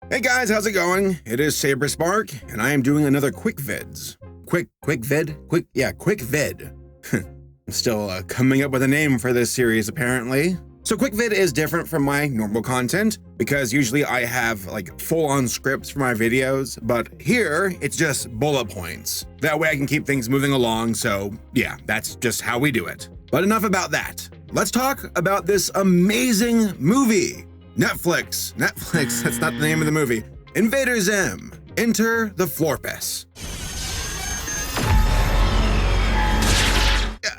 Hey guys, how's it going? It is Saberspark, and I am doing another quick vid. I'm still coming up with a name for this series, apparently. So quick vid is different from my normal content, because usually I have like full-on scripts for my videos, but here it's just bullet points. That way I can keep things moving along, so yeah, that's just how we do it. But enough about that. Let's talk about this amazing movie. Netflix, that's not the name of the movie. Invader Zim, Enter the Florpus.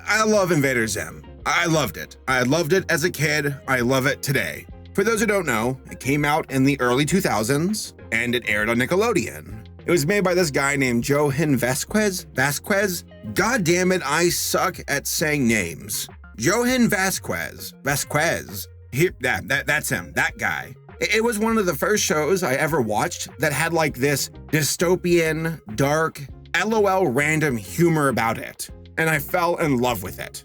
I love Invader Zim. I loved it. I loved it as a kid. I love it today. For those who don't know, it came out in the early 2000s and it aired on Nickelodeon. It was made by this guy named Johan Vasquez. God damn it, I suck at saying names. Johan Vasquez. That's him, that guy. It was one of the first shows I ever watched that had like this dystopian, dark, LOL random humor about it. And I fell in love with it.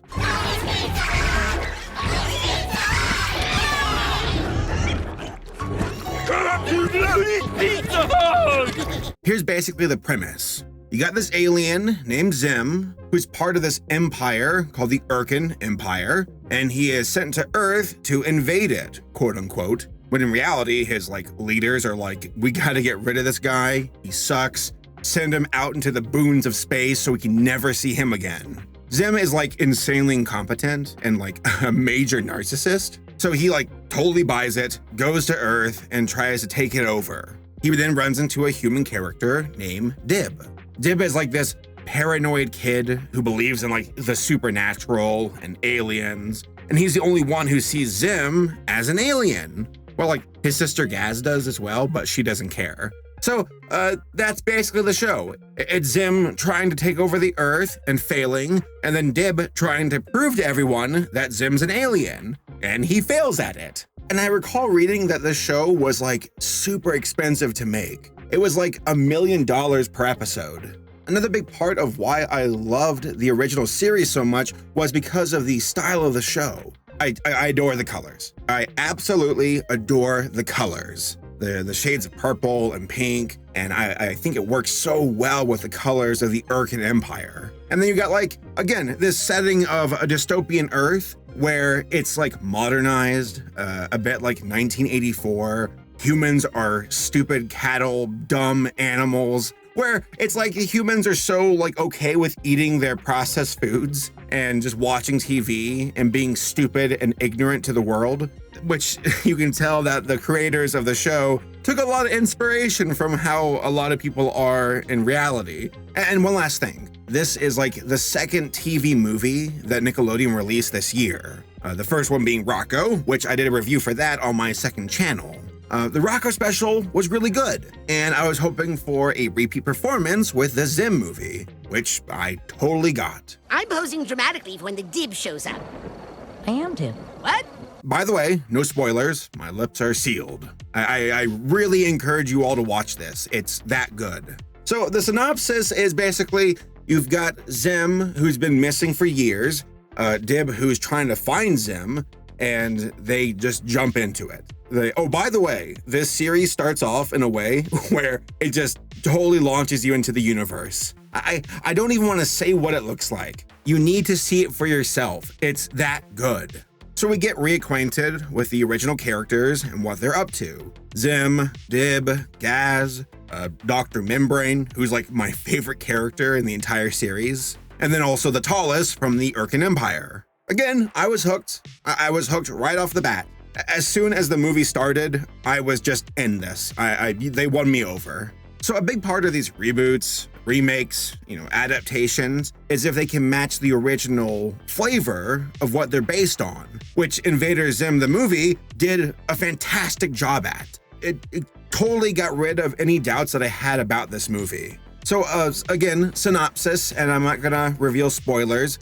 Here's basically the premise. You got this alien named Zim, who's part of this empire called the Urkin Empire, and he is sent to Earth to invade it, quote unquote. When in reality, his leaders are like, we gotta get rid of this guy, he sucks, send him out into the boons of space so we can never see him again. Zim is insanely incompetent and a major narcissist, so he totally buys it, goes to Earth, and tries to take it over. He then runs into a human character named Dib. Dib is this paranoid kid who believes in the supernatural and aliens, and he's the only one who sees Zim as an alien. Well, his sister Gaz does as well, but she doesn't care. So that's basically the show. It's Zim trying to take over the Earth and failing, and then Dib trying to prove to everyone that Zim's an alien, and he fails at it. And I recall reading that this show was super expensive to make. It was $1 million per episode. Another big part of why I loved the original series so much was because of the style of the show. I adore the colors. I absolutely adore the colors. The shades of purple and pink, and I think it works so well with the colors of the Urkin Empire. And then you got again, this setting of a dystopian Earth where it's modernized, a bit like 1984. Humans are stupid cattle, dumb animals, where it's humans are so okay with eating their processed foods and just watching TV and being stupid and ignorant to the world, which you can tell that the creators of the show took a lot of inspiration from how a lot of people are in reality. And one last thing, this is the second TV movie that Nickelodeon released this year. The first one being Rocco, which I did a review for that on my second channel. The Rocco special was really good, and I was hoping for a repeat performance with the Zim movie, which I totally got. I'm posing dramatically for when the Dib shows up. I am Dib. What? By the way, no spoilers, my lips are sealed. I really encourage you all to watch this, it's that good. So the synopsis is basically, you've got Zim, who's been missing for years, Dib, who's trying to find Zim, and they just jump into it. Oh, by the way, this series starts off in a way where it just totally launches you into the universe. I don't even want to say what it looks like. You need to see it for yourself. It's that good. So we get reacquainted with the original characters and what they're up to. Zim, Dib, Gaz, Dr. Membrane, who's my favorite character in the entire series, and then also the tallest from the Urkin Empire. Again, I was hooked. I was hooked right off the bat. As soon as the movie started, I was just in this. They won me over. So a big part of these reboots, remakes, adaptations, is if they can match the original flavor of what they're based on, which Invader Zim, the movie, did a fantastic job at. It totally got rid of any doubts that I had about this movie. So again, synopsis, and I'm not gonna reveal spoilers.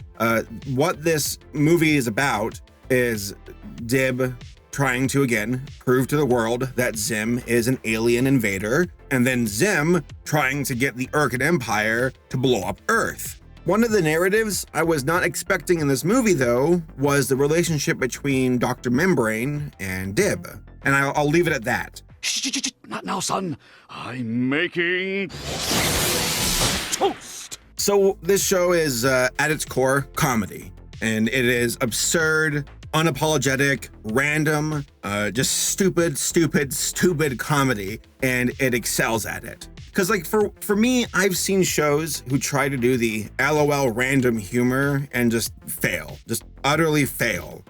What this movie is about is Dib trying to, again, prove to the world that Zim is an alien invader, and then Zim trying to get the Urkin Empire to blow up Earth. One of the narratives I was not expecting in this movie, though, was the relationship between Dr. Membrane and Dib. And I'll leave it at that. Shh, not now, son. I'm making toast. So this show is at its core comedy, and it is absurd, unapologetic, random, just stupid comedy, and it excels at it. Because like for me, I've seen shows who try to do the LOL random humor and just fail, just utterly fail.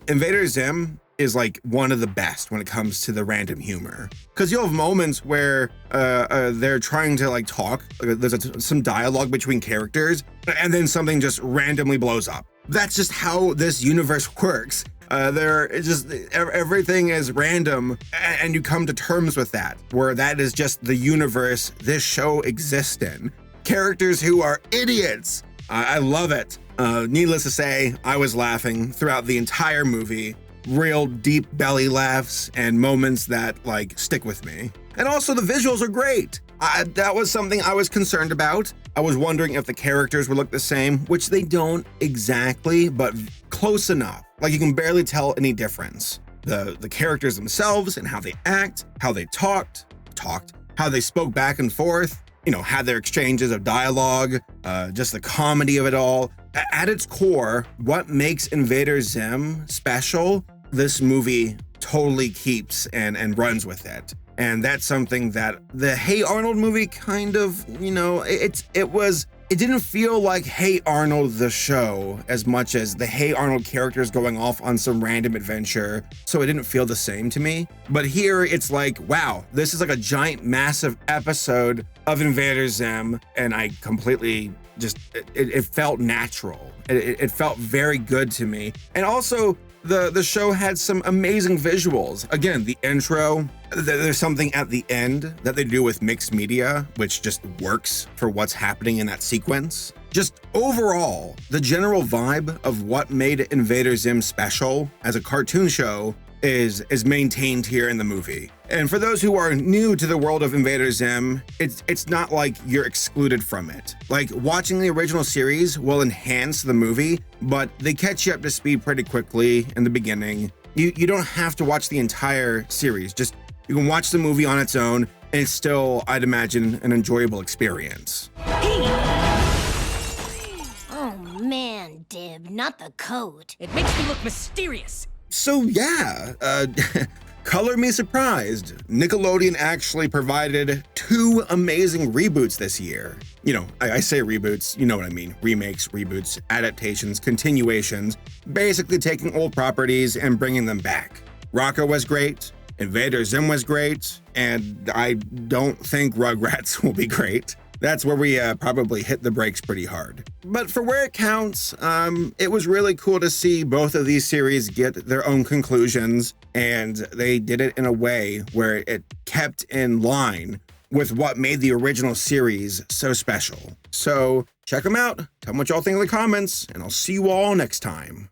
Invader Zim is like one of the best when it comes to the random humor. Because you'll have moments where they're trying to like talk, there's some dialogue between characters, and then something just randomly blows up. That's just how this universe works. Everything is random, and you come to terms with that, where that is just the universe this show exists in. Characters who are idiots. I love it. Needless to say, I was laughing throughout the entire movie. Real deep belly laughs and moments that like stick with me. And also the visuals are great. That was something I was concerned about. I was wondering if the characters would look the same, which they don't exactly, but close enough. Like you can barely tell any difference. The characters themselves and how they act, how they talked, how they spoke back and forth, had their exchanges of dialogue, just the comedy of it all. At its core, what makes Invader Zim special, this movie totally keeps and runs with it. And that's something that the Hey Arnold movie kind of, it didn't feel like Hey Arnold the show as much as the Hey Arnold characters going off on some random adventure. So it didn't feel the same to me. But here it's like, wow, this is like a giant, massive episode of Invader Zim. And I completely it felt natural. It felt very good to me. And also the show had some amazing visuals. Again, the intro, there's something at the end that they do with mixed media, which just works for what's happening in that sequence. Just overall, the general vibe of what made Invader Zim special as a cartoon show is maintained here in the movie. And for those who are new to the world of Invader Zim, it's not like you're excluded from it. Like watching the original series will enhance the movie, but they catch you up to speed pretty quickly in the beginning. You don't have to watch the entire series. Just you can watch the movie on its own, and it's still, I'd imagine, an enjoyable experience. Oh man, Dib, not the coat. It makes me look mysterious. So yeah, color me surprised. Nickelodeon actually provided 2 amazing reboots this year. I say reboots, you know what I mean. Remakes, reboots, adaptations, continuations, basically taking old properties and bringing them back. Rocco was great, Invader Zim was great, and I don't think Rugrats will be great. That's where we probably hit the brakes pretty hard. But for where it counts, it was really cool to see both of these series get their own conclusions, and they did it in a way where it kept in line with what made the original series so special. So check them out, tell me what y'all think in the comments, and I'll see you all next time.